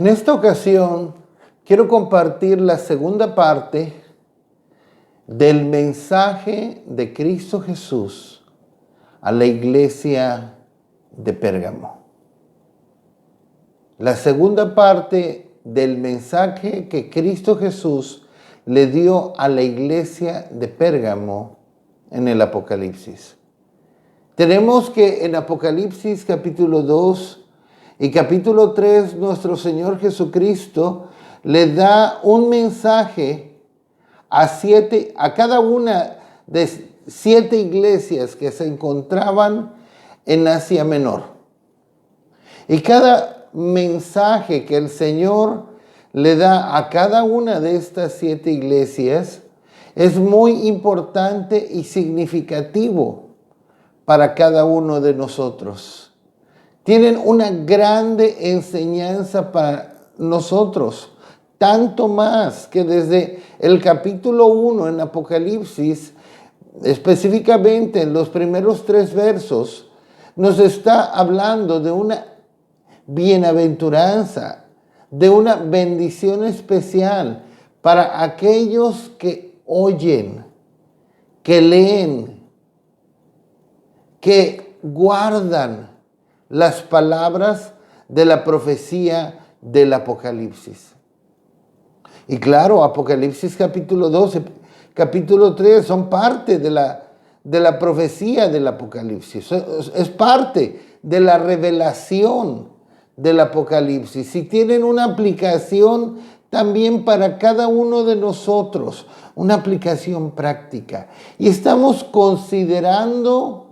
En esta ocasión quiero compartir la segunda parte del mensaje de Cristo Jesús a la iglesia de Pérgamo. La segunda parte del mensaje que Cristo Jesús le dio a la iglesia de Pérgamo en el Apocalipsis. Tenemos que en Apocalipsis capítulo 2 y capítulo 3 nuestro Señor Jesucristo le da un mensaje a cada una de 7 iglesias que se encontraban en Asia Menor. Y cada mensaje que el Señor le da a cada una de estas 7 iglesias es muy importante y significativo para cada uno de nosotros. Tienen una grande enseñanza para nosotros, tanto más que desde el capítulo 1 en Apocalipsis, específicamente en los primeros 3 versos, nos está hablando de una bienaventuranza, de una bendición especial para aquellos que oyen, que leen, que guardan las palabras de la profecía del Apocalipsis. Y claro, Apocalipsis capítulo 12, capítulo 3 son parte de la profecía del Apocalipsis. Es parte de la revelación del Apocalipsis. Y tienen una aplicación también para cada uno de nosotros, una aplicación práctica. Y estamos considerando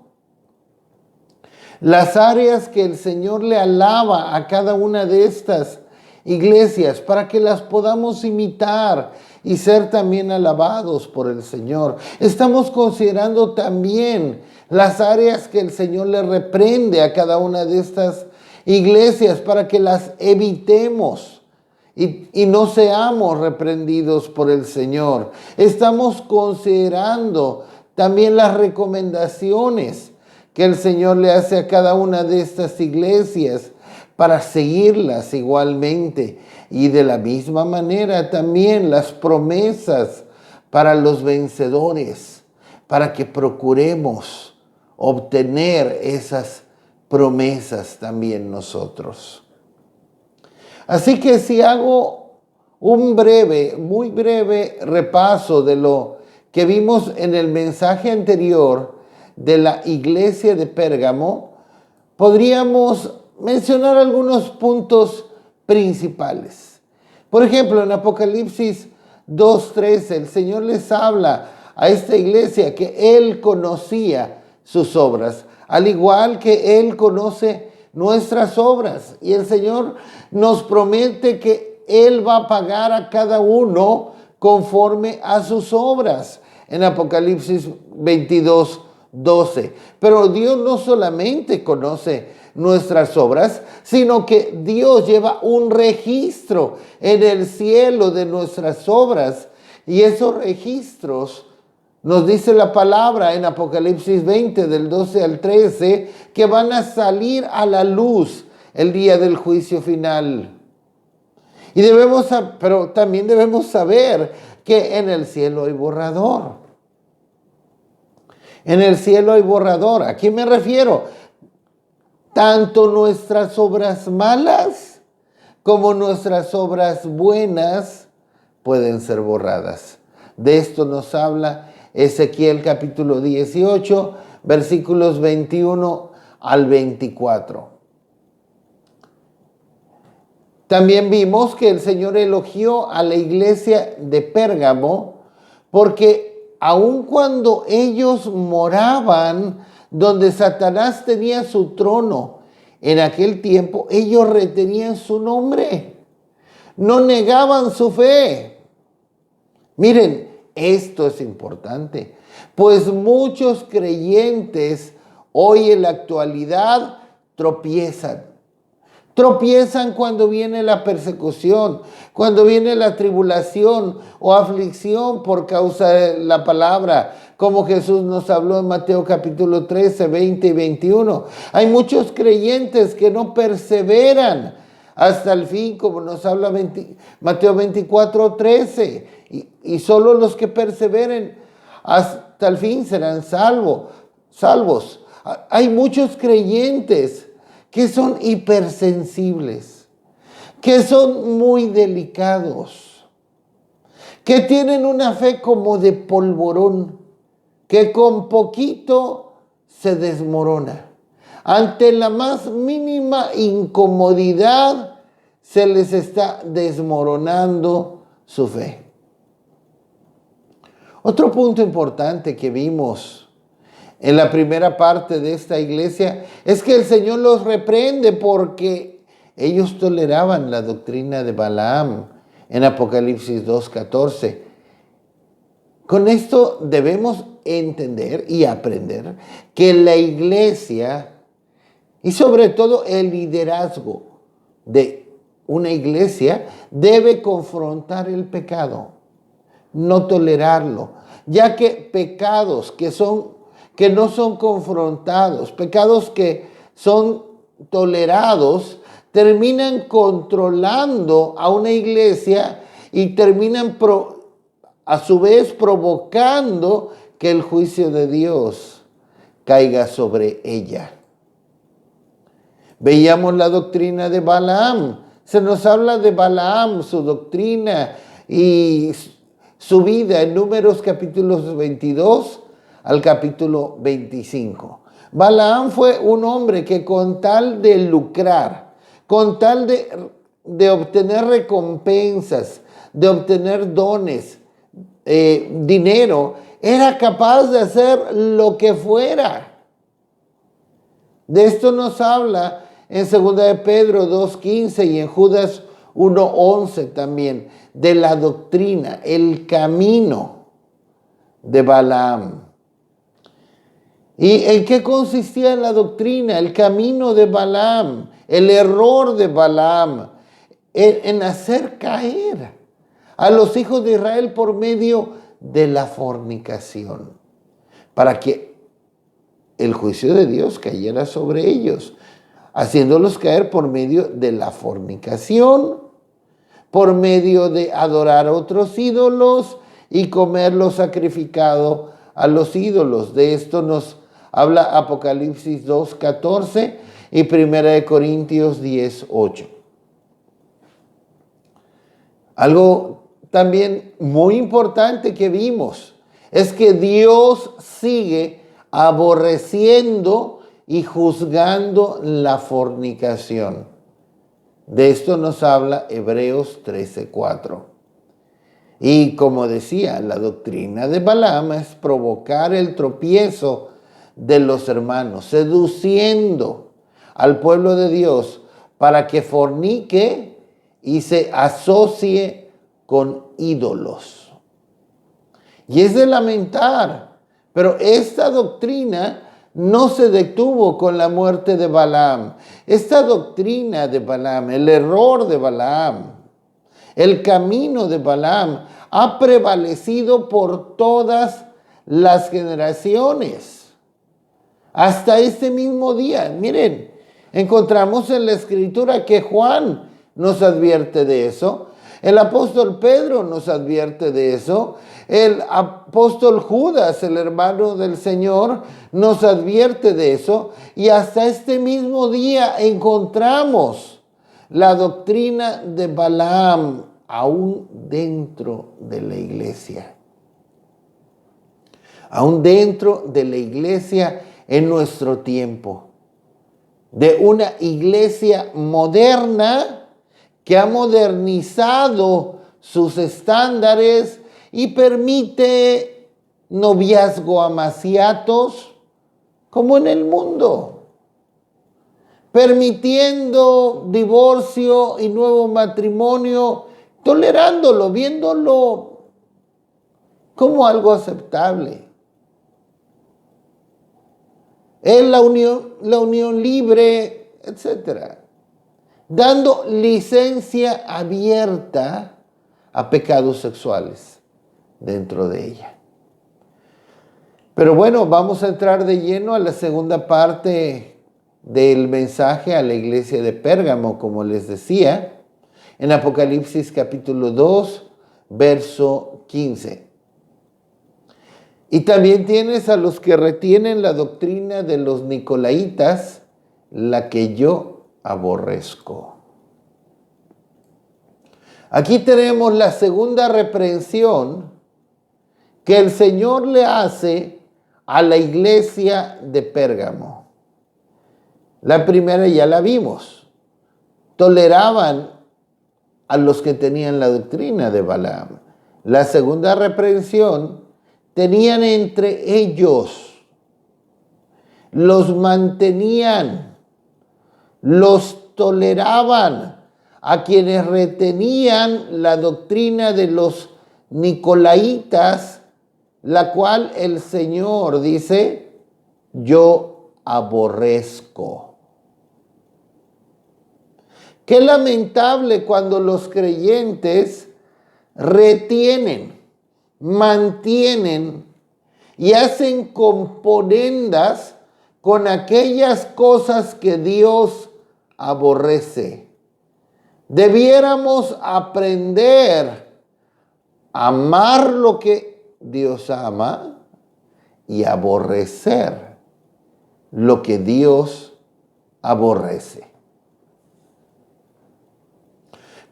las áreas que el Señor le alaba a cada una de estas iglesias para que las podamos imitar y ser también alabados por el Señor. Estamos considerando también las áreas que el Señor le reprende a cada una de estas iglesias para que las evitemos y no seamos reprendidos por el Señor. Estamos considerando también las recomendaciones que el Señor le hace a cada una de estas iglesias para seguirlas igualmente. Y de la misma manera también las promesas para los vencedores, para que procuremos obtener esas promesas también nosotros. Así que si hago un muy breve repaso de lo que vimos en el mensaje anterior de la iglesia de Pérgamo, podríamos mencionar algunos puntos principales. Por ejemplo, en Apocalipsis 2:13, el Señor les habla a esta iglesia que Él conocía sus obras, al igual que Él conoce nuestras obras. Y el Señor nos promete que Él va a pagar a cada uno conforme a sus obras. En Apocalipsis 22:12. Pero Dios no solamente conoce nuestras obras, sino que Dios lleva un registro en el cielo de nuestras obras. Y esos registros, nos dice la palabra en Apocalipsis 20, del 12 al 13, que van a salir a la luz el día del juicio final. Pero también debemos saber que en el cielo hay borrador. En el cielo hay borrador. ¿A quién me refiero? Tanto nuestras obras malas como nuestras obras buenas pueden ser borradas. De esto nos habla Ezequiel capítulo 18, versículos 21 al 24. También vimos que el Señor elogió a la iglesia de Pérgamo porque aun cuando ellos moraban donde Satanás tenía su trono, en aquel tiempo ellos retenían su nombre, no negaban su fe. Miren, esto es importante, pues muchos creyentes hoy en la actualidad tropiezan. Tropiezan cuando viene la persecución, cuando viene la tribulación o aflicción por causa de la palabra, como Jesús nos habló en Mateo capítulo 13, 20 y 21. Hay muchos creyentes que no perseveran hasta el fin, como nos habla Mateo 24:13. Y solo los que perseveren hasta el fin serán salvos. Hay muchos creyentes que son hipersensibles, que son muy delicados, que tienen una fe como de polvorón, que con poquito se desmorona. Ante la más mínima incomodidad se les está desmoronando su fe. Otro punto importante que vimos en la primera parte de esta iglesia es que el Señor los reprende porque ellos toleraban la doctrina de Balaam en Apocalipsis 2:14. Con esto debemos entender y aprender que la iglesia y sobre todo el liderazgo de una iglesia debe confrontar el pecado, no tolerarlo, ya que pecados que no son confrontados, pecados que son tolerados, terminan controlando a una iglesia y terminan a su vez provocando que el juicio de Dios caiga sobre ella. Veíamos la doctrina de Balaam. Se nos habla de Balaam, su doctrina y su vida en Números capítulos 22 al capítulo 25. Balaam fue un hombre que con tal de lucrar, con tal de obtener recompensas, de obtener dones, dinero, era capaz de hacer lo que fuera. De esto nos habla en 2 de Pedro 2:15 y en Judas 1:11 también, de la doctrina, el camino de Balaam. ¿Y en qué consistía la doctrina, el camino de Balaam, el error de Balaam? En hacer caer a los hijos de Israel por medio de la fornicación, para que el juicio de Dios cayera sobre ellos, haciéndolos caer por medio de la fornicación, por medio de adorar a otros ídolos y comer lo sacrificado a los ídolos. De esto nos habla Apocalipsis 2:14 y 1 Corintios 10:8. Algo también muy importante que vimos es que Dios sigue aborreciendo y juzgando la fornicación. De esto nos habla Hebreos 13:4. Y como decía, la doctrina de Balaam es provocar el tropiezo de los hermanos, seduciendo al pueblo de Dios para que fornique y se asocie con ídolos. Y es de lamentar, pero esta doctrina no se detuvo con la muerte de Balaam. Esta doctrina de Balaam, el error de Balaam, el camino de Balaam ha prevalecido por todas las generaciones. Hasta este mismo día, miren, encontramos en la Escritura que Juan nos advierte de eso. El apóstol Pedro nos advierte de eso. El apóstol Judas, el hermano del Señor, nos advierte de eso. Y hasta este mismo día encontramos la doctrina de Balaam aún dentro de la iglesia. Aún dentro de la iglesia en nuestro tiempo. De una iglesia moderna que ha modernizado sus estándares y permite noviazgo amaciatos como en el mundo, permitiendo divorcio y nuevo matrimonio, tolerándolo, viéndolo como algo aceptable. En la unión libre, etcétera, dando licencia abierta a pecados sexuales dentro de ella. Pero bueno, vamos a entrar de lleno a la segunda parte del mensaje a la iglesia de Pérgamo, como les decía, en Apocalipsis capítulo 2, verso 15. Y también tienes a los que retienen la doctrina de los nicolaítas, la que yo aborrezco. Aquí tenemos la segunda reprensión que el Señor le hace a la iglesia de Pérgamo. La primera ya la vimos. Toleraban a los que tenían la doctrina de Balaam. La segunda reprensión, tenían entre ellos, los mantenían, los toleraban a quienes retenían la doctrina de los nicolaítas, la cual el Señor dice, yo aborrezco. Qué lamentable cuando los creyentes retienen, mantienen y hacen componendas con aquellas cosas que Dios aborrece. Debiéramos aprender a amar lo que Dios ama y aborrecer lo que Dios aborrece.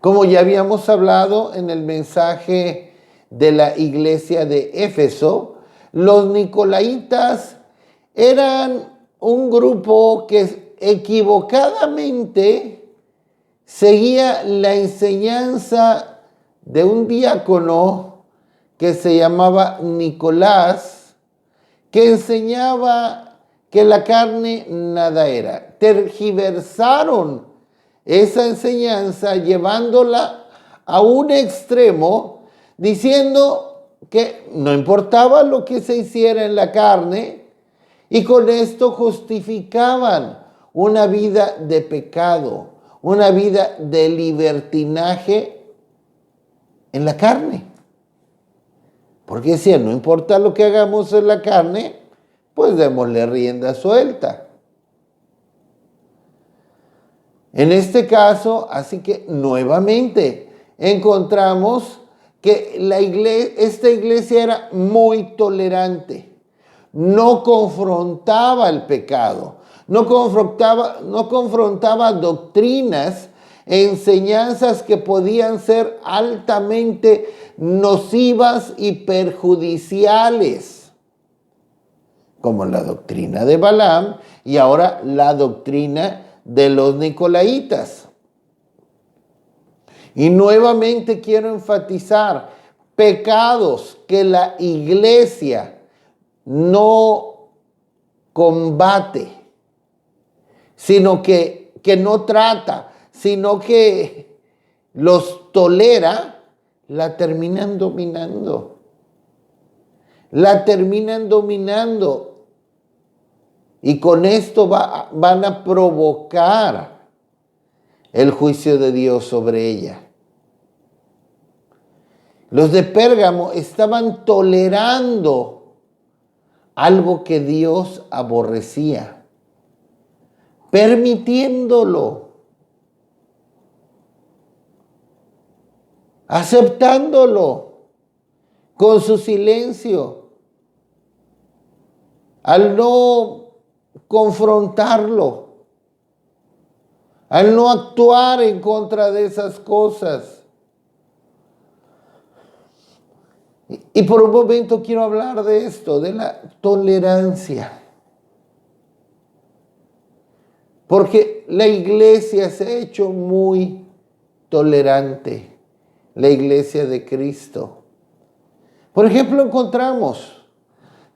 Como ya habíamos hablado en el mensaje de la iglesia de Éfeso, los nicolaítas eran un grupo que equivocadamente seguía la enseñanza de un diácono que se llamaba Nicolás, que enseñaba que la carne nada era. Tergiversaron esa enseñanza llevándola a un extremo, diciendo que no importaba lo que se hiciera en la carne, y con esto justificaban una vida de pecado, una vida de libertinaje en la carne. Porque decían, no importa lo que hagamos en la carne, pues démosle rienda suelta. En este caso, así que nuevamente encontramos que esta iglesia era muy tolerante, no confrontaba el pecado, no confrontaba doctrinas, enseñanzas que podían ser altamente nocivas y perjudiciales, como la doctrina de Balaam y ahora la doctrina de los nicolaítas. Y nuevamente quiero enfatizar pecados que la iglesia no combate, sino que no trata, sino que los tolera, la terminan dominando. La terminan dominando. Y con esto van a provocar el juicio de Dios sobre ella. Los de Pérgamo estaban tolerando algo que Dios aborrecía, permitiéndolo, aceptándolo con su silencio, al no confrontarlo, al no actuar en contra de esas cosas. Y por un momento quiero hablar de esto, de la tolerancia. Porque la iglesia se ha hecho muy tolerante, la iglesia de Cristo. Por ejemplo, encontramos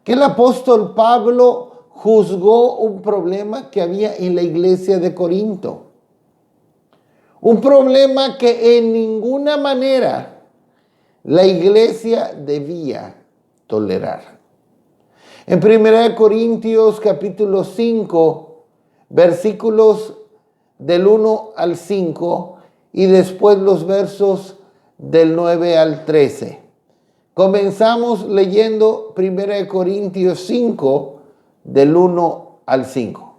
que el apóstol Pablo juzgó un problema que había en la iglesia de Corinto. Un problema que en ninguna manera la iglesia debía tolerar. En 1 Corintios capítulo 5, versículos del 1 al 5 y después los versos del 9 al 13. Comenzamos leyendo 1 Corintios 5, del 1 al 5.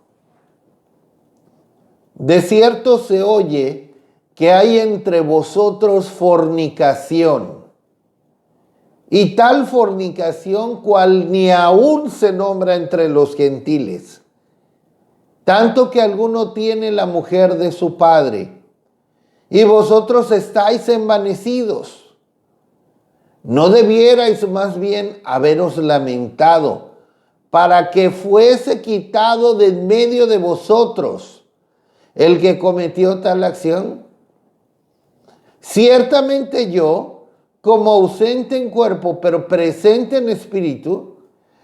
De cierto se oye que hay entre vosotros fornicación, y tal fornicación cual ni aún se nombra entre los gentiles, tanto que alguno tiene la mujer de su padre, y vosotros estáis envanecidos. ¿No debierais más bien haberos lamentado para que fuese quitado de en medio de vosotros el que cometió tal acción? Ciertamente yo, como ausente en cuerpo, pero presente en espíritu,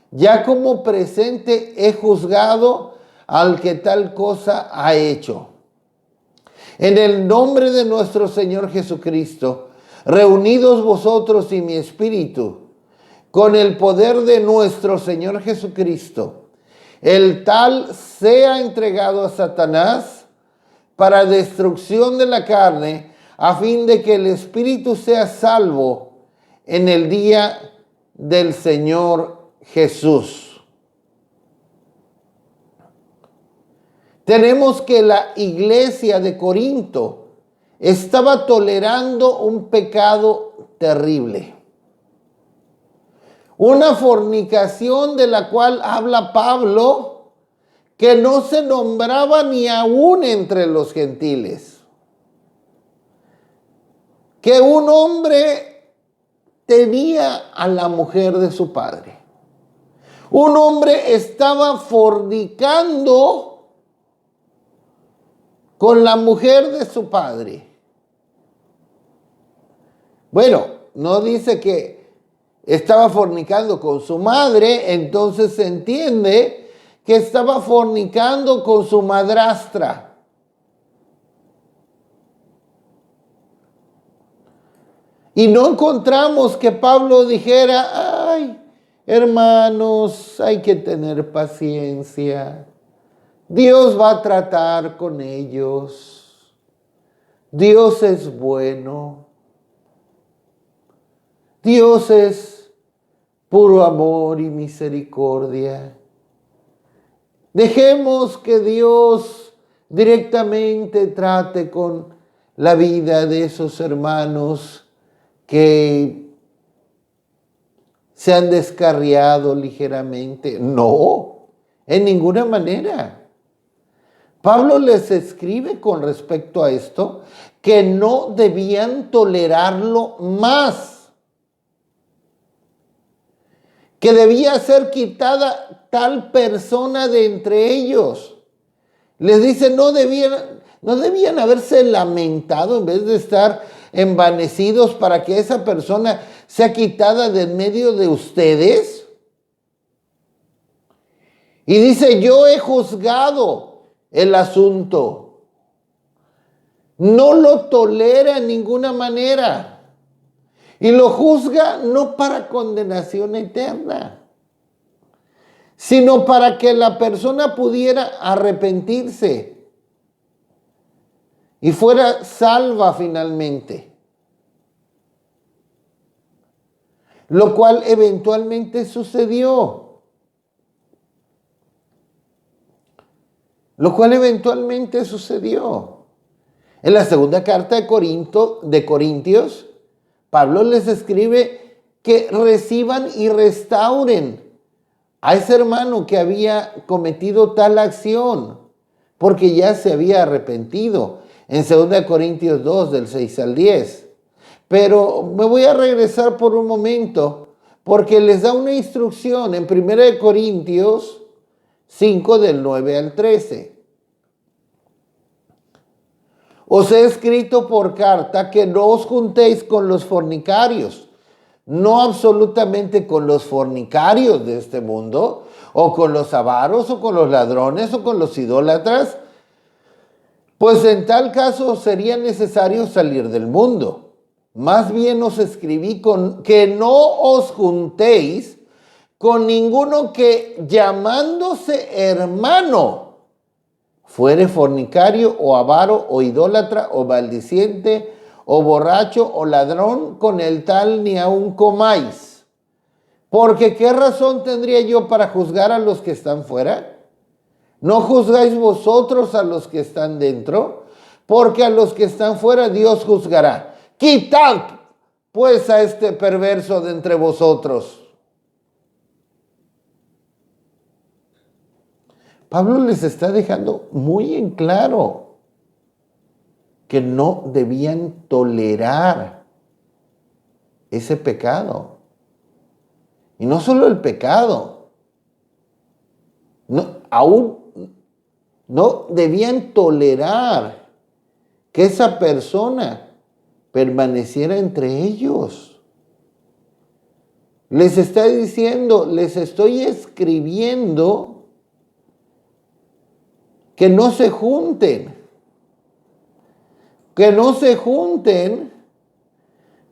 ya como presente he juzgado al que tal cosa ha hecho. En el nombre de nuestro Señor Jesucristo, reunidos vosotros y mi espíritu, con el poder de nuestro Señor Jesucristo, el tal sea entregado a Satanás para destrucción de la carne, a fin de que el espíritu sea salvo en el día del Señor Jesús. Tenemos que la iglesia de Corinto estaba tolerando un pecado terrible. Una fornicación de la cual habla Pablo, que no se nombraba ni aún entre los gentiles. Que un hombre tenía a la mujer de su padre. Un hombre estaba fornicando con la mujer de su padre. Bueno, no dice que estaba fornicando con su madre, entonces se entiende que estaba fornicando con su madrastra. Y no encontramos que Pablo dijera, ay, hermanos, hay que tener paciencia. Dios va a tratar con ellos. Dios es bueno. Dios es puro amor y misericordia. Dejemos que Dios directamente trate con la vida de esos hermanos que se han descarriado ligeramente. No, en ninguna manera. Pablo les escribe con respecto a esto que no debían tolerarlo más, que debía ser quitada tal persona de entre ellos. Les dice, no debían haberse lamentado en vez de estar envanecidos para que esa persona sea quitada de en medio de ustedes. Y dice, yo he juzgado el asunto. No lo tolera en ninguna manera. Y lo juzga no para condenación eterna, sino para que la persona pudiera arrepentirse y fuera salva finalmente. Lo cual eventualmente sucedió. En la segunda carta de Corintios, Pablo les escribe que reciban y restauren a ese hermano que había cometido tal acción, porque ya se había arrepentido. En 2 Corintios 2, del 6 al 10. Pero me voy a regresar por un momento, porque les da una instrucción en 1 Corintios 5, del 9 al 13. Os he escrito por carta que no os juntéis con los fornicarios, no absolutamente con los fornicarios de este mundo, o con los avaros, o con los ladrones, o con los idólatras, pues en tal caso sería necesario salir del mundo. Más bien os escribí que no os juntéis con ninguno que, llamándose hermano, fuere fornicario o avaro o idólatra o maldiciente o borracho o ladrón, con el tal ni aun comáis. Porque ¿qué razón tendría yo para juzgar a los que están fuera? ¿No juzgáis vosotros a los que están dentro? Porque a los que están fuera Dios juzgará. Quitad pues a este perverso de entre vosotros. Pablo les está dejando muy en claro que no debían tolerar ese pecado. Y no solo el pecado, aún no debían tolerar que esa persona permaneciera entre ellos. Les está diciendo, les estoy escribiendo que no se junten,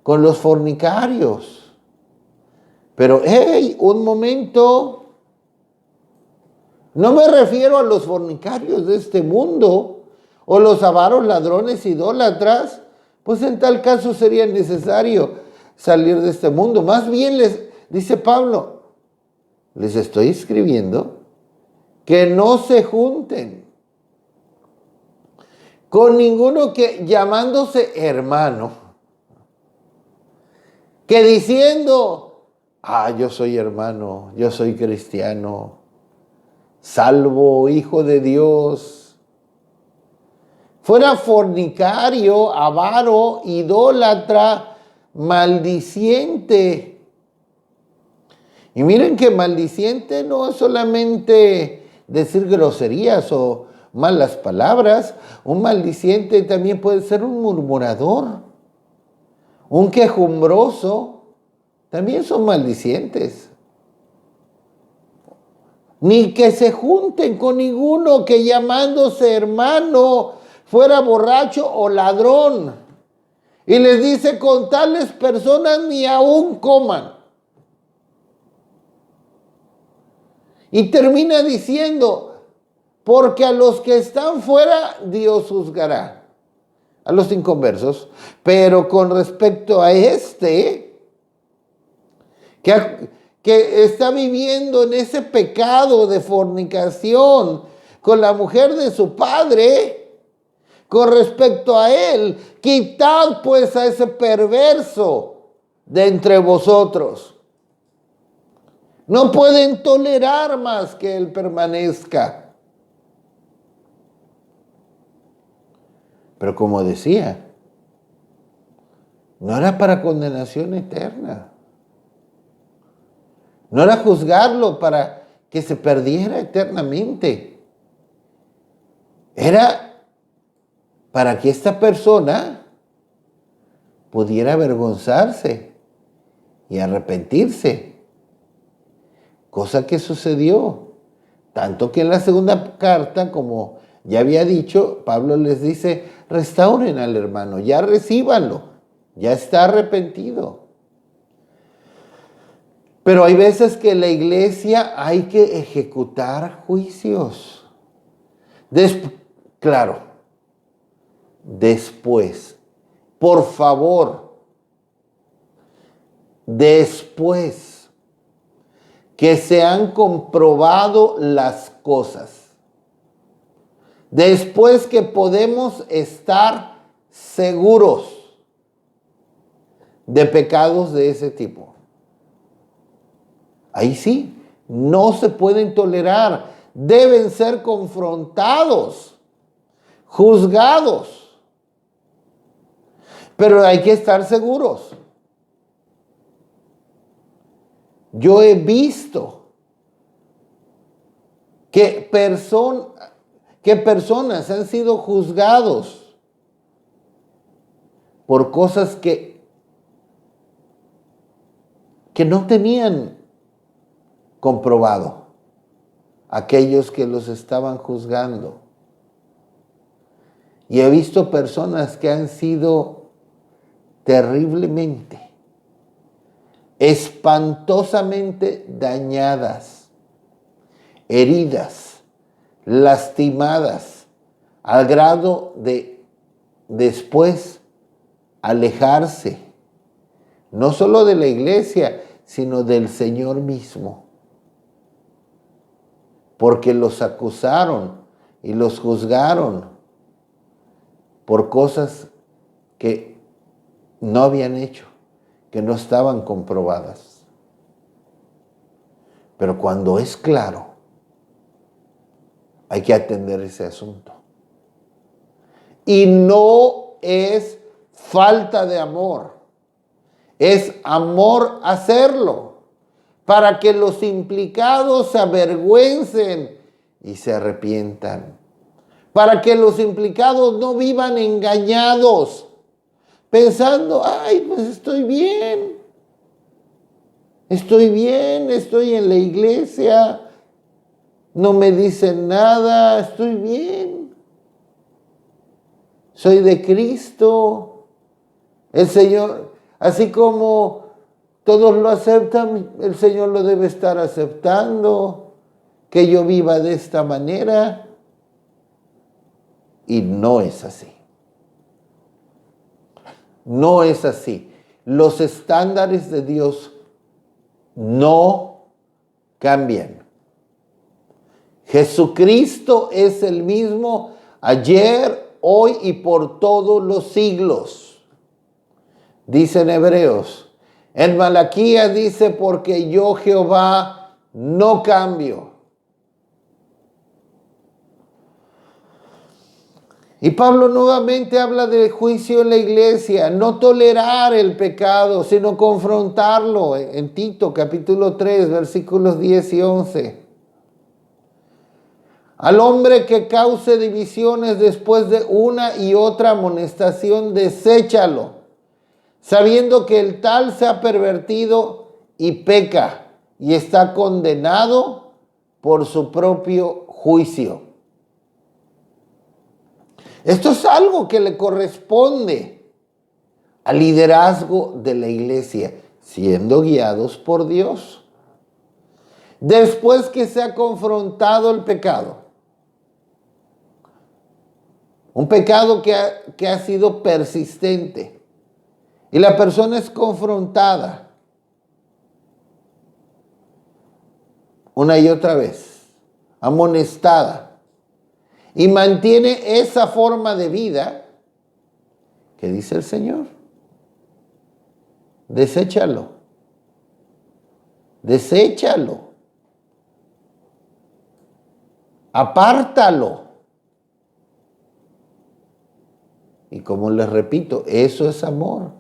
con los fornicarios. Pero, hey, un momento, no me refiero a los fornicarios de este mundo o los avaros, ladrones, idólatras, pues en tal caso sería necesario salir de este mundo. Más bien dice Pablo, les estoy escribiendo que no se junten con ninguno que llamándose hermano, que diciendo, yo soy hermano, yo soy cristiano, salvo, hijo de Dios, fuera fornicario, avaro, idólatra, maldiciente. Y miren que maldiciente no es solamente decir groserías o malas palabras. Un maldiciente también puede ser un murmurador, un quejumbroso, también son maldicientes. Ni que se junten con ninguno que llamándose hermano fuera borracho o ladrón. Y les dice, con tales personas ni aún coman. Y termina diciendo, porque a los que están fuera Dios juzgará. A los inconversos. Pero con respecto a este, que está viviendo en ese pecado de fornicación con la mujer de su padre, con respecto a él, quitad pues a ese perverso de entre vosotros. No pueden tolerar más que él permanezca. Pero como decía, no era para condenación eterna. No era juzgarlo para que se perdiera eternamente. Era para que esta persona pudiera avergonzarse y arrepentirse. Cosa que sucedió. Tanto que en la segunda carta, como ya había dicho, Pablo les dice, restauren al hermano, ya recíbanlo, ya está arrepentido. Pero hay veces que en la iglesia hay que ejecutar juicios. Claro, después, por favor, después que se han comprobado las cosas. Después que podemos estar seguros de pecados de ese tipo. Ahí sí, no se pueden tolerar. Deben ser confrontados, juzgados. Pero hay que estar seguros. Yo he visto que personas han sido juzgados por cosas que no tenían comprobado aquellos que los estaban juzgando. Y he visto personas que han sido terriblemente, espantosamente dañadas, heridas, lastimadas, al grado de después alejarse, no solo de la iglesia, sino del Señor mismo. porque los acusaron y los juzgaron por cosas que no habían hecho, que no estaban comprobadas. Pero cuando es claro, hay que atender ese asunto. Y no es falta de amor, es amor hacerlo, para que los implicados se avergüencen y se arrepientan. Para que los implicados no vivan engañados, pensando, ay, pues estoy bien, estoy en la iglesia, no me dicen nada, estoy bien, soy de Cristo. El Señor, así como todos lo aceptan, el Señor lo debe estar aceptando, que yo viva de esta manera. Y no es así. No es así. Los estándares de Dios no cambian. Jesucristo es el mismo ayer, hoy y por todos los siglos. Dice en Hebreos. En Malaquías dice, porque yo Jehová no cambio. Y Pablo nuevamente habla del juicio en la iglesia, no tolerar el pecado, sino confrontarlo en Tito capítulo 3, versículos 10 y 11. Al hombre que cause divisiones después de una y otra amonestación, deséchalo, sabiendo que el tal se ha pervertido y peca y está condenado por su propio juicio. Esto es algo que le corresponde al liderazgo de la iglesia, siendo guiados por Dios. Después que se ha confrontado el pecado, un pecado que ha sido persistente, y la persona es confrontada una y otra vez, amonestada, y mantiene esa forma de vida, ¿qué dice el Señor? Deséchalo. Deséchalo. Apártalo. Y como les repito, eso es amor.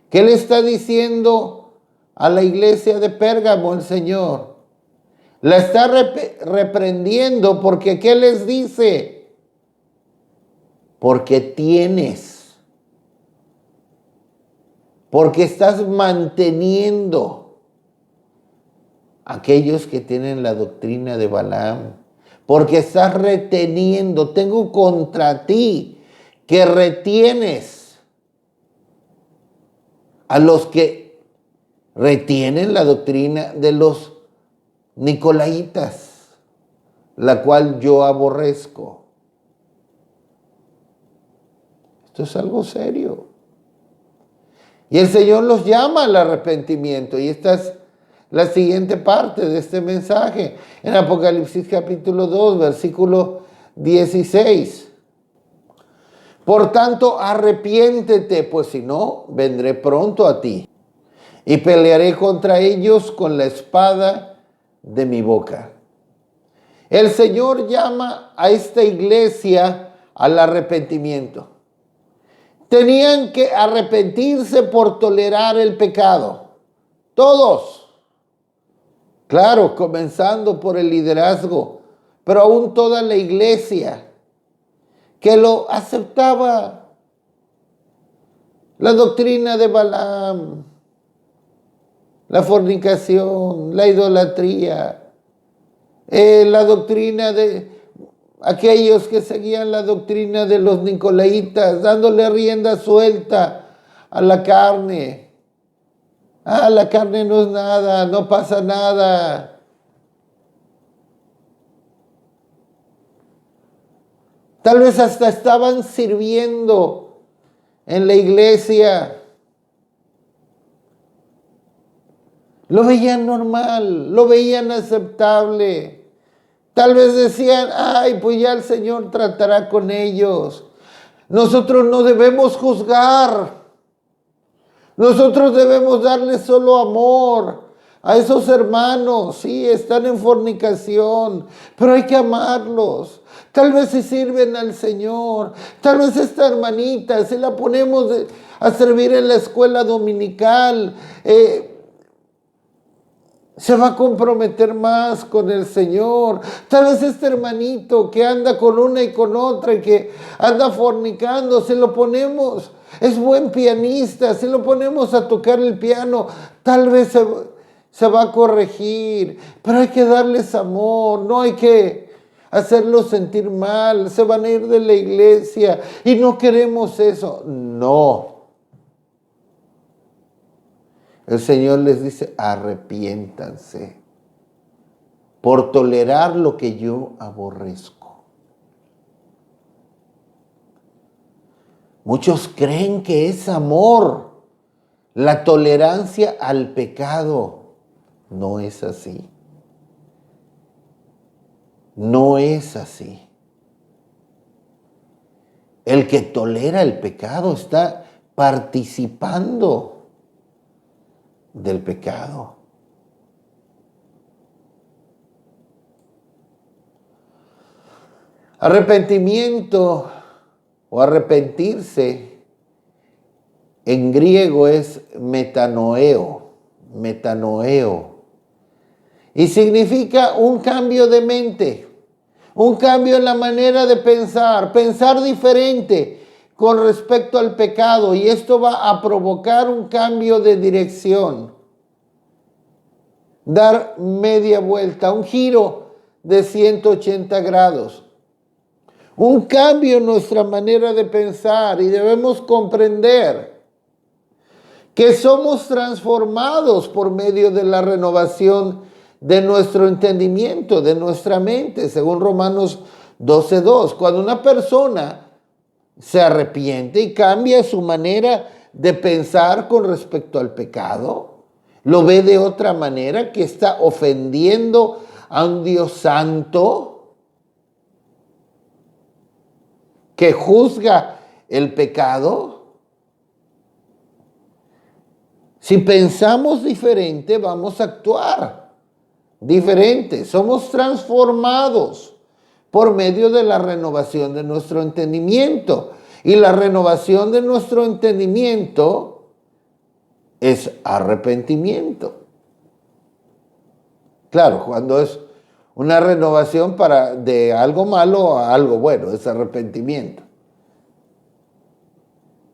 ¿Qué le está diciendo a la iglesia de Pérgamo el Señor? La está reprendiendo porque ¿qué les dice? Porque tienes, porque estás manteniendo aquellos que tienen la doctrina de Balaam, porque estás reteniendo, tengo contra ti que retienes a los que retienen la doctrina de los Nicolaitas, la cual yo aborrezco. Esto es algo serio. Y el Señor los llama al arrepentimiento. Y esta es la siguiente parte de este mensaje. En Apocalipsis capítulo 2, versículo 16. Por tanto, arrepiéntete, pues si no, vendré pronto a ti. Y pelearé contra ellos con la espada de mi boca. El Señor llama a esta iglesia al arrepentimiento. Tenían que arrepentirse por tolerar el pecado. Todos. Claro, comenzando por el liderazgo, pero aún toda la iglesia que lo aceptaba. La doctrina de Balaam, la fornicación, la idolatría, la doctrina de aquellos que seguían la doctrina de los nicolaitas, dándole rienda suelta a la carne. Ah, la carne no es nada, no pasa nada. Tal vez hasta estaban sirviendo en la iglesia. Lo veían normal, lo veían aceptable. Tal vez decían, ay, pues ya el Señor tratará con ellos. Nosotros no debemos juzgar. Nosotros debemos darles solo amor a esos hermanos. Sí, están en fornicación, pero hay que amarlos. Tal vez si sirven al Señor. Tal vez esta hermanita, si la ponemos a servir en la escuela dominical, se va a comprometer más con el Señor. Tal vez este hermanito que anda con una y con otra y que anda fornicando, si lo ponemos, es buen pianista, si lo ponemos a tocar el piano, tal vez se va a corregir, pero hay que darles amor, no hay que hacerlos sentir mal, se van a ir de la iglesia y no queremos eso. No. El Señor les dice, arrepiéntanse por tolerar lo que yo aborrezco. Muchos creen que es amor, la tolerancia al pecado. No es así. No es así. El que tolera el pecado está participando del pecado. Arrepentimiento o arrepentirse en griego es metanoeo, y significa un cambio de mente, un cambio en la manera de pensar diferente con respecto al pecado, y esto va a provocar un cambio de dirección, dar media vuelta, un giro de 180 grados, un cambio en nuestra manera de pensar, y debemos comprender que somos transformados por medio de la renovación de nuestro entendimiento, de nuestra mente, según Romanos 12:2. Cuando una persona se arrepiente y cambia su manera de pensar con respecto al pecado, lo ve de otra manera, que está ofendiendo a un Dios santo, que juzga el pecado. Si pensamos diferente, vamos a actuar diferente. Somos transformados por medio de la renovación de nuestro entendimiento. Y la renovación de nuestro entendimiento es arrepentimiento. Claro, cuando es una renovación de algo malo a algo bueno, es arrepentimiento.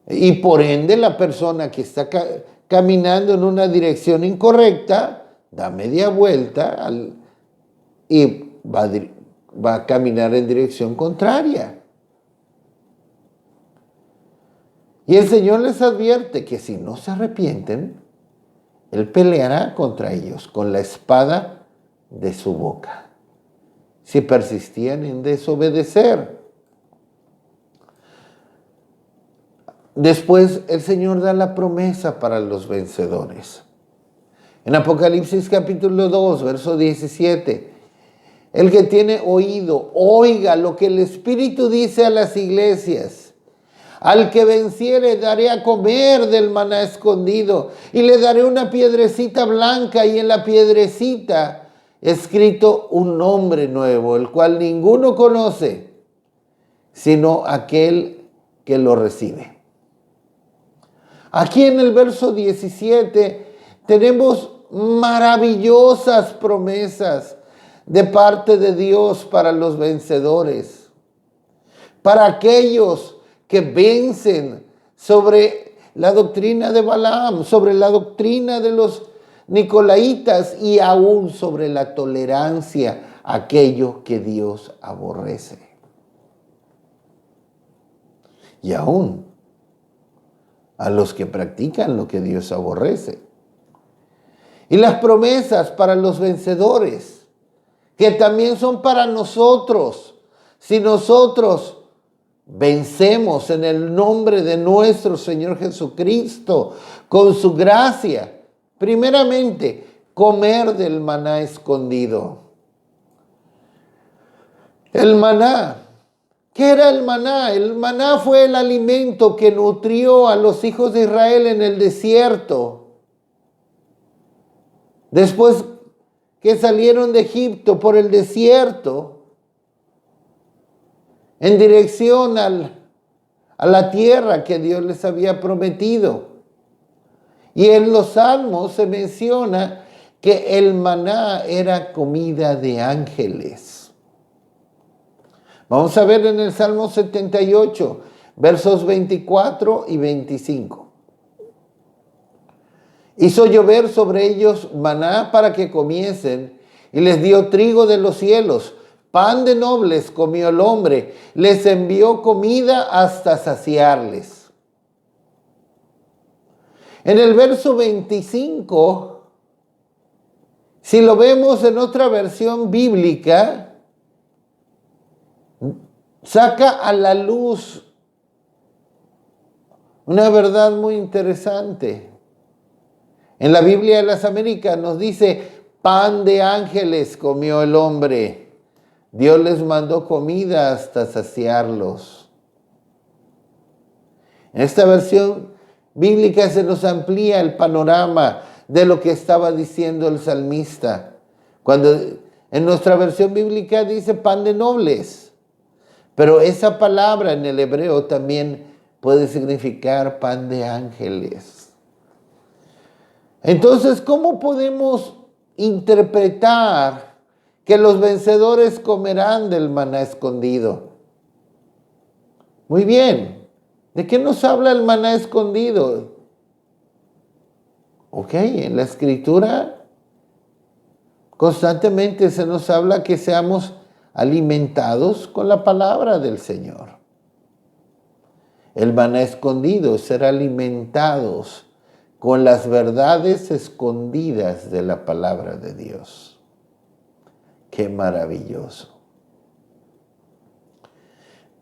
Y por ende la persona que está caminando en una dirección incorrecta, da media vuelta y va a caminar en dirección contraria. Y el Señor les advierte que si no se arrepienten, Él peleará contra ellos con la espada de su boca, si persistían en desobedecer. Después el Señor da la promesa para los vencedores. En Apocalipsis capítulo 2, verso 17, el que tiene oído, oiga lo que el Espíritu dice a las iglesias. Al que venciere daré a comer del maná escondido, y le daré una piedrecita blanca, y en la piedrecita escrito un nombre nuevo, el cual ninguno conoce, sino aquel que lo recibe. Aquí en el verso 17 tenemos maravillosas promesas de parte de Dios para los vencedores, para aquellos que vencen sobre la doctrina de Balaam, sobre la doctrina de los nicolaitas y aún sobre la tolerancia a aquello que Dios aborrece. Y aún a los que practican lo que Dios aborrece. Y las promesas para los vencedores, que también son para nosotros, si nosotros vencemos en el nombre de nuestro Señor Jesucristo, con su gracia. Primeramente, comer del maná escondido. El maná. ¿Qué era el maná? El maná fue el alimento que nutrió a los hijos de Israel en el desierto. Después que salieron de Egipto por el desierto, en dirección a la tierra que Dios les había prometido. Y en los Salmos se menciona que el maná era comida de ángeles. Vamos a ver en el Salmo 78, versos 24 y 25. Hizo llover sobre ellos maná para que comiesen, y les dio trigo de los cielos. Pan de nobles comió el hombre, les envió comida hasta saciarles. En el verso 25, si lo vemos en otra versión bíblica, saca a la luz una verdad muy interesante. En la Biblia de las Américas nos dice, pan de ángeles comió el hombre. Dios les mandó comida hasta saciarlos. En esta versión bíblica se nos amplía el panorama de lo que estaba diciendo el salmista. Cuando en nuestra versión bíblica dice pan de nobles. Pero esa palabra en el hebreo también puede significar pan de ángeles. Entonces, ¿cómo podemos interpretar que los vencedores comerán del maná escondido? Muy bien, ¿de qué nos habla el maná escondido? Ok, en la Escritura constantemente se nos habla que seamos alimentados con la palabra del Señor. El maná escondido, ser alimentados con las verdades escondidas de la palabra de Dios. ¡Qué maravilloso!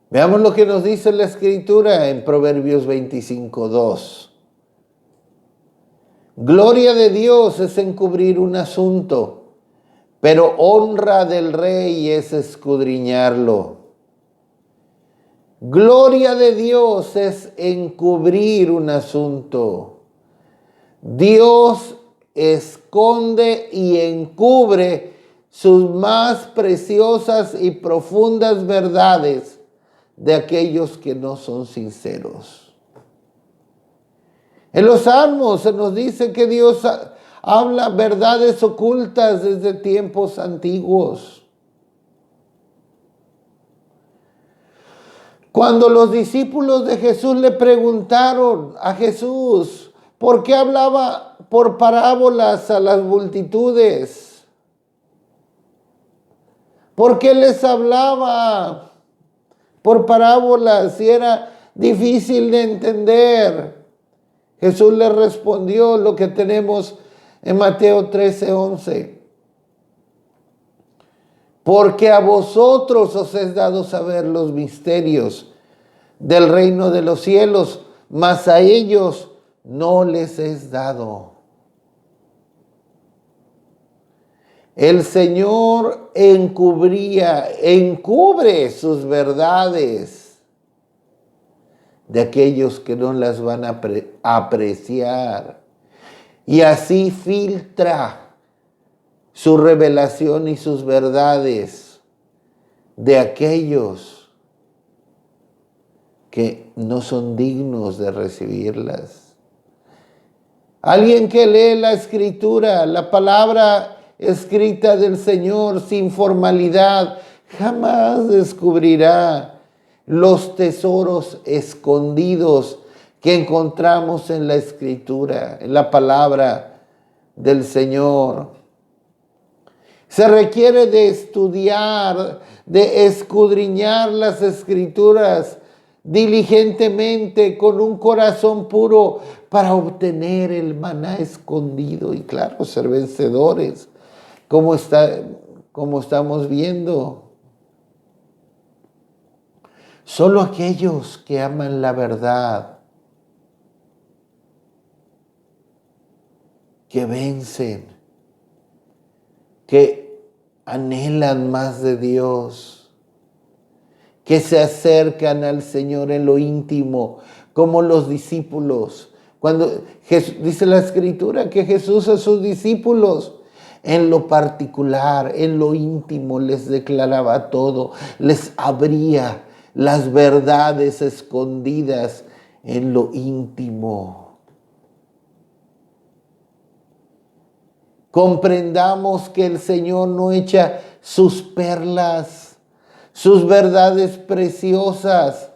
Veamos lo que nos dice la Escritura en Proverbios 25:2. Gloria de Dios es encubrir un asunto, pero honra del rey es escudriñarlo. Gloria de Dios es encubrir un asunto. Dios esconde y encubre sus más preciosas y profundas verdades de aquellos que no son sinceros. En los Salmos se nos dice que Dios habla verdades ocultas desde tiempos antiguos. Cuando los discípulos de Jesús le preguntaron a Jesús, ¿por qué hablaba por parábolas a las multitudes? ¿Por qué les hablaba por parábolas si era difícil de entender? Jesús les respondió lo que tenemos en Mateo 13:11. Porque a vosotros os es dado saber los misterios del reino de los cielos, mas a ellos no les es dado. El Señor encubre sus verdades de aquellos que no las van a apreciar. Y así filtra su revelación y sus verdades de aquellos que no son dignos de recibirlas. Alguien que lee la Escritura, la palabra escrita del Señor sin formalidad, jamás descubrirá los tesoros escondidos que encontramos en la Escritura, en la palabra del Señor. Se requiere de estudiar, de escudriñar las Escrituras diligentemente, con un corazón puro, para obtener el maná escondido y, claro, ser vencedores, como estamos viendo. Solo aquellos que aman la verdad, que vencen, que anhelan más de Dios, que se acercan al Señor en lo íntimo, como los discípulos. Cuando dice la Escritura que Jesús a sus discípulos en lo particular, en lo íntimo, les declaraba todo, les abría las verdades escondidas en lo íntimo. Comprendamos que el Señor no echa sus perlas, sus verdades preciosas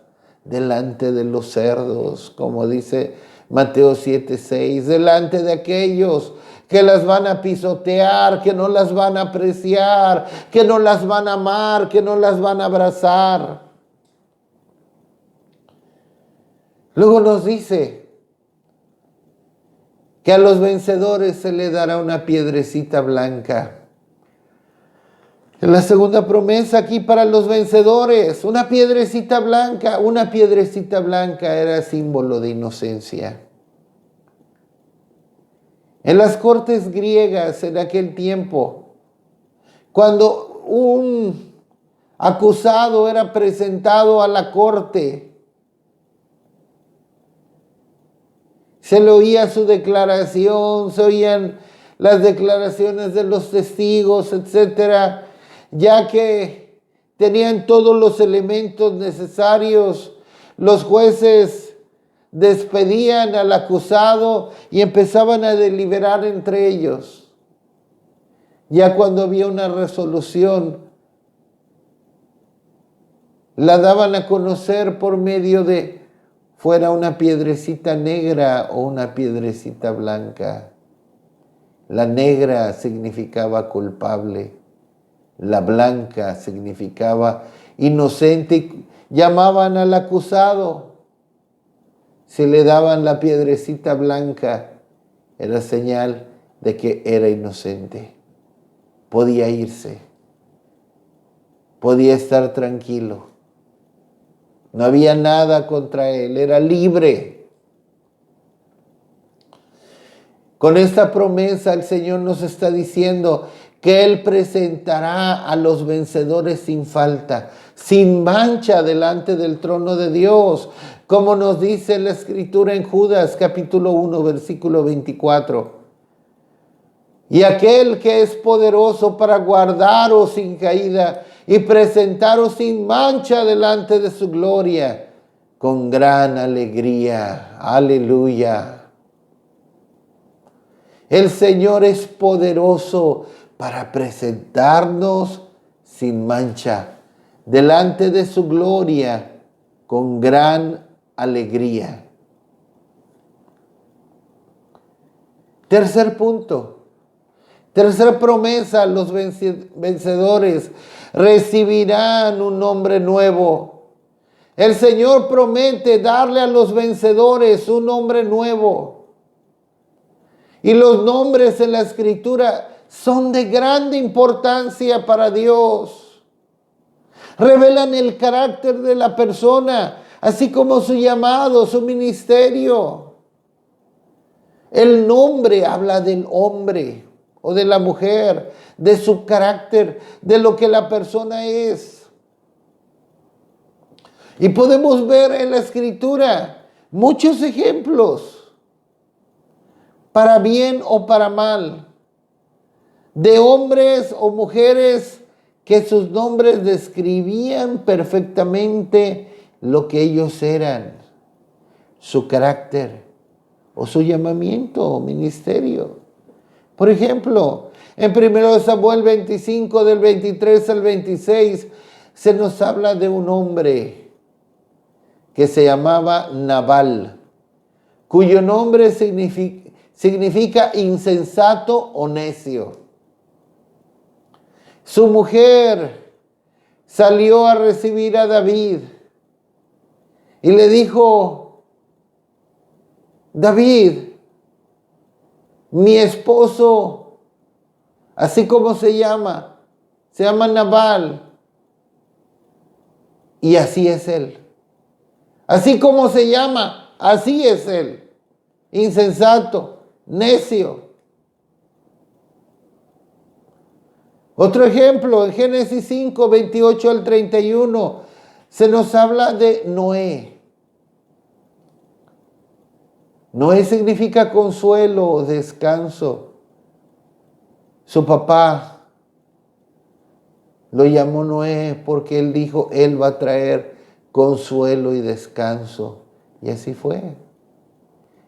delante de los cerdos, como dice Mateo 7:6, delante de aquellos que las van a pisotear, que no las van a apreciar, que no las van a amar, que no las van a abrazar. Luego nos dice que a los vencedores se le dará una piedrecita blanca. En la segunda promesa aquí para los vencedores, una piedrecita blanca. Una piedrecita blanca era símbolo de inocencia. En las cortes griegas en aquel tiempo, cuando un acusado era presentado a la corte, se le oía su declaración, se oían las declaraciones de los testigos, etcétera, ya que tenían todos los elementos necesarios. Los jueces despedían al acusado y empezaban a deliberar entre ellos. Ya cuando había una resolución, la daban a conocer por medio de fuera una piedrecita negra o una piedrecita blanca. La negra significaba culpable, la blanca significaba inocente. Llamaban al acusado, si le daban la piedrecita blanca, era señal de que era inocente. Podía irse, podía estar tranquilo. No había nada contra él, era libre. Con esta promesa el Señor nos está diciendo que Él presentará a los vencedores sin falta, sin mancha delante del trono de Dios, como nos dice la Escritura en Judas capítulo 1, versículo 24. Y aquel que es poderoso para guardaros sin caída y presentaros sin mancha delante de su gloria, con gran alegría. Aleluya. El Señor es poderoso para presentarnos sin mancha delante de su gloria, con gran alegría. Tercer punto. Tercera promesa, los vencedores recibirán un nombre nuevo. El Señor promete darle a los vencedores un nombre nuevo. Y los nombres en la Escritura son de grande importancia para Dios. Revelan el carácter de la persona, así como su llamado, su ministerio. El nombre habla del hombre o de la mujer, de su carácter, de lo que la persona es. Y podemos ver en la Escritura muchos ejemplos, para bien o para mal, de hombres o mujeres que sus nombres describían perfectamente lo que ellos eran, su carácter o su llamamiento o ministerio. Por ejemplo, en 1 Samuel 25, del 23 al 26, se nos habla de un hombre que se llamaba Nabal, cuyo nombre significa insensato o necio. Su mujer salió a recibir a David y le dijo: David, mi esposo, así como se llama Nabal, y así es él. Así como se llama, así es él. Insensato, necio. Otro ejemplo, en Génesis 5, 28 al 31, Se nos habla de Noé. Noé significa consuelo o descanso. Su papá lo llamó Noé porque él dijo, él va a traer consuelo y descanso. Y así fue.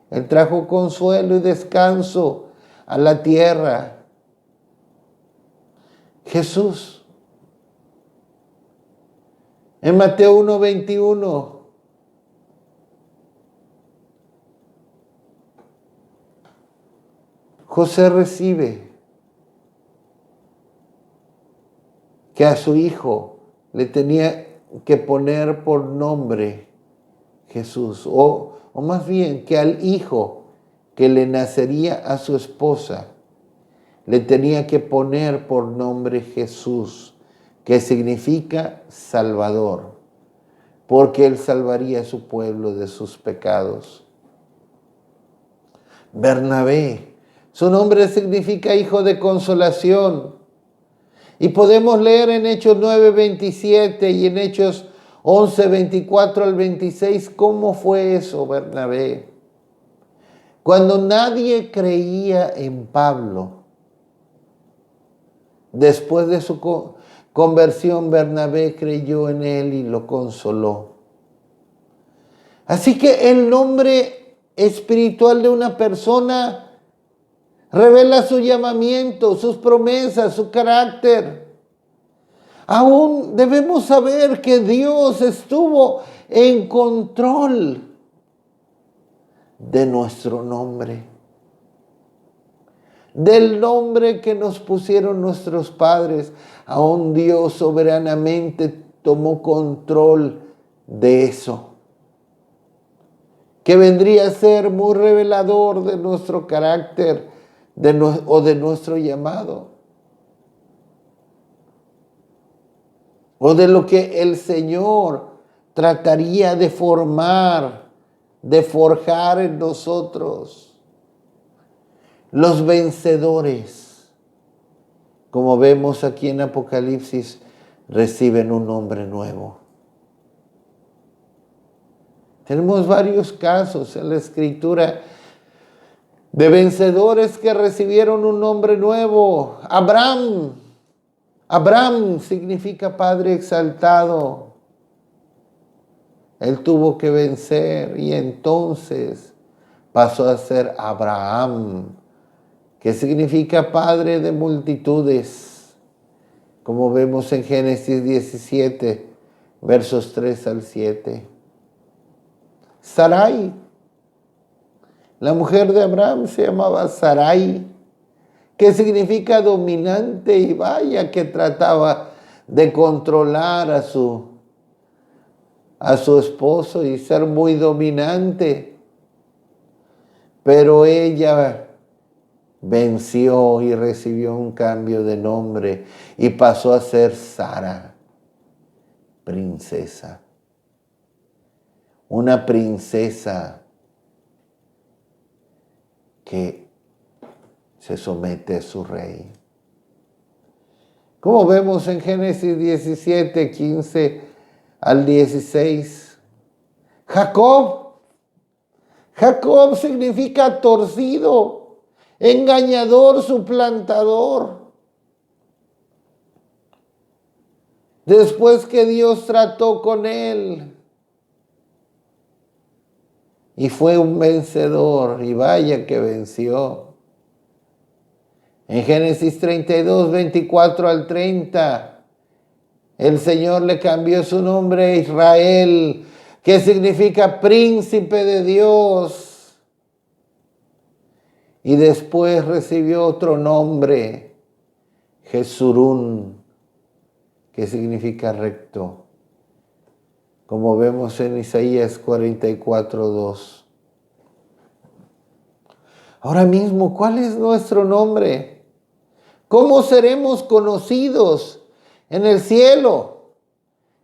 Él trajo consuelo y descanso a la tierra. Jesús. En Mateo 1:21. José recibe que a su hijo le tenía que poner por nombre Jesús, o más bien que al hijo que le nacería a su esposa le tenía que poner por nombre Jesús, que significa Salvador, porque él salvaría a su pueblo de sus pecados. Bernabé, su nombre significa hijo de consolación. Y podemos leer en Hechos 9:27 y en Hechos 11:24 al 26 cómo fue eso, Bernabé. Cuando nadie creía en Pablo, después de su conversión, Bernabé creyó en él y lo consoló. Así que el nombre espiritual de una persona revela su llamamiento, sus promesas, su carácter. Aún debemos saber que Dios estuvo en control de nuestro nombre, del nombre que nos pusieron nuestros padres. Aún Dios soberanamente tomó control de eso, que vendría a ser muy revelador de nuestro carácter o de nuestro llamado, o de lo que el Señor trataría de formar, de forjar en nosotros. Los vencedores, como vemos aquí en Apocalipsis, reciben un nombre nuevo. Tenemos varios casos en la Escritura de vencedores que recibieron un nombre nuevo. Abraham significa Padre exaltado. Él tuvo que vencer y entonces pasó a ser Abraham, que significa Padre de multitudes, como vemos en Génesis 17, versos 3 al 7. Sarai, la mujer de Abraham se llamaba Sarai, que significa dominante, y vaya que trataba de controlar a su esposo y ser muy dominante. Pero ella venció y recibió un cambio de nombre y pasó a ser Sara, princesa. Una princesa que se somete a su rey. Como vemos en Génesis 17, 15 al 16. Jacob significa torcido, engañador, suplantador. Después que Dios trató con él y fue un vencedor, y vaya que venció. En Génesis 32, 24 al 30, el Señor le cambió su nombre a Israel, que significa príncipe de Dios. Y después recibió otro nombre, Jesurún, que significa recto, como vemos en Isaías 44, 2. Ahora mismo, ¿cuál es nuestro nombre? ¿Cómo seremos conocidos en el cielo?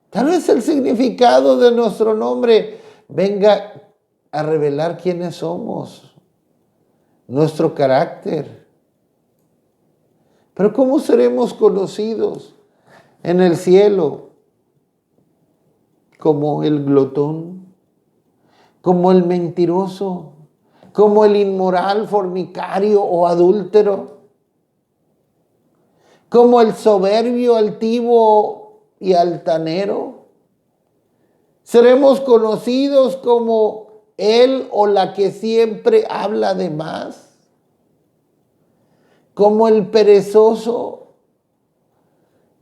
Tal vez el significado de nuestro nombre venga a revelar quiénes somos, nuestro carácter. Pero ¿cómo seremos conocidos en el cielo? como el glotón, como el mentiroso, como el inmoral, fornicario o adúltero, como el soberbio, altivo y altanero. Seremos conocidos como él o la que siempre habla de más, como el perezoso,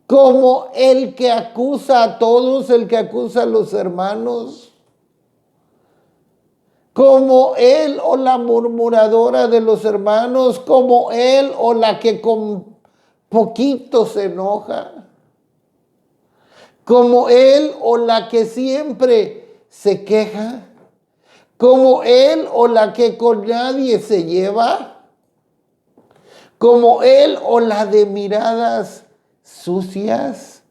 como el que acusa a todos, el que acusa a los hermanos, como él o la murmuradora de los hermanos, como él o la que con poquito se enoja, como él o la que siempre se queja, como él o la que con nadie se lleva, como él o la de miradas sucias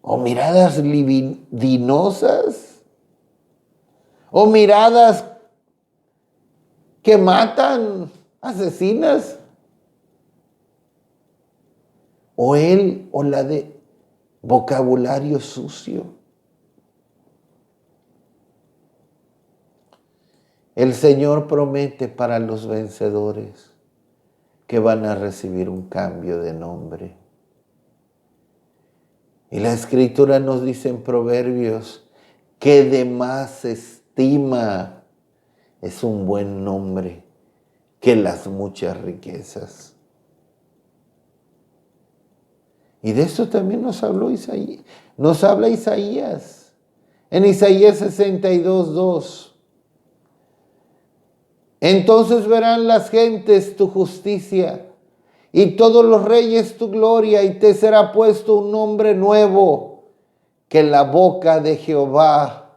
o miradas libidinosas o miradas que matan, asesinas, o él o la de vocabulario sucio. El Señor promete para los vencedores que van a recibir un cambio de nombre. Y la Escritura nos dice en Proverbios que de más estima es un buen nombre que las muchas riquezas. Y de eso también nos habló Isaías. Nos habla Isaías. En Isaías 62:2. Entonces verán las gentes tu justicia y todos los reyes tu gloria, y te será puesto un nombre nuevo que la boca de Jehová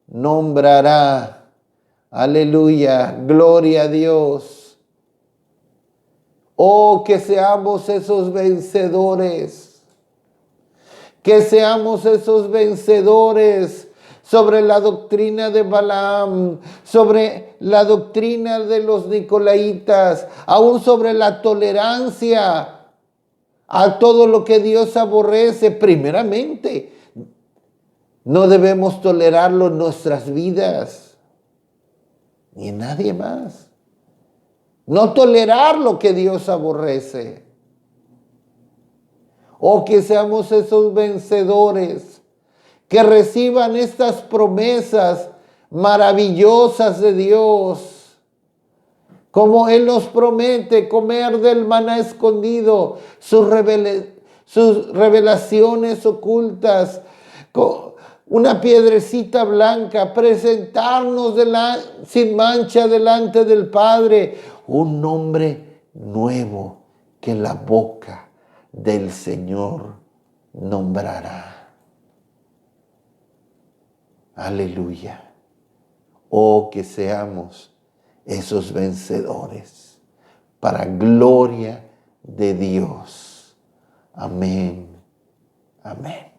nombrará. Aleluya, gloria a Dios. Oh, que seamos esos vencedores. Que seamos esos vencedores sobre la doctrina de Balaam, sobre la doctrina de los nicolaitas, aún sobre la tolerancia a todo lo que Dios aborrece. Primeramente, no debemos tolerarlo en nuestras vidas, ni en nadie más. No tolerar lo que Dios aborrece. O que seamos esos vencedores que reciban estas promesas maravillosas de Dios. Como Él nos promete comer del maná escondido, sus revelaciones ocultas, una piedrecita blanca, presentarnos sin mancha delante del Padre, un nombre nuevo que la boca del Señor nombrará. Aleluya. Oh, que seamos esos vencedores para gloria de Dios. Amén. Amén.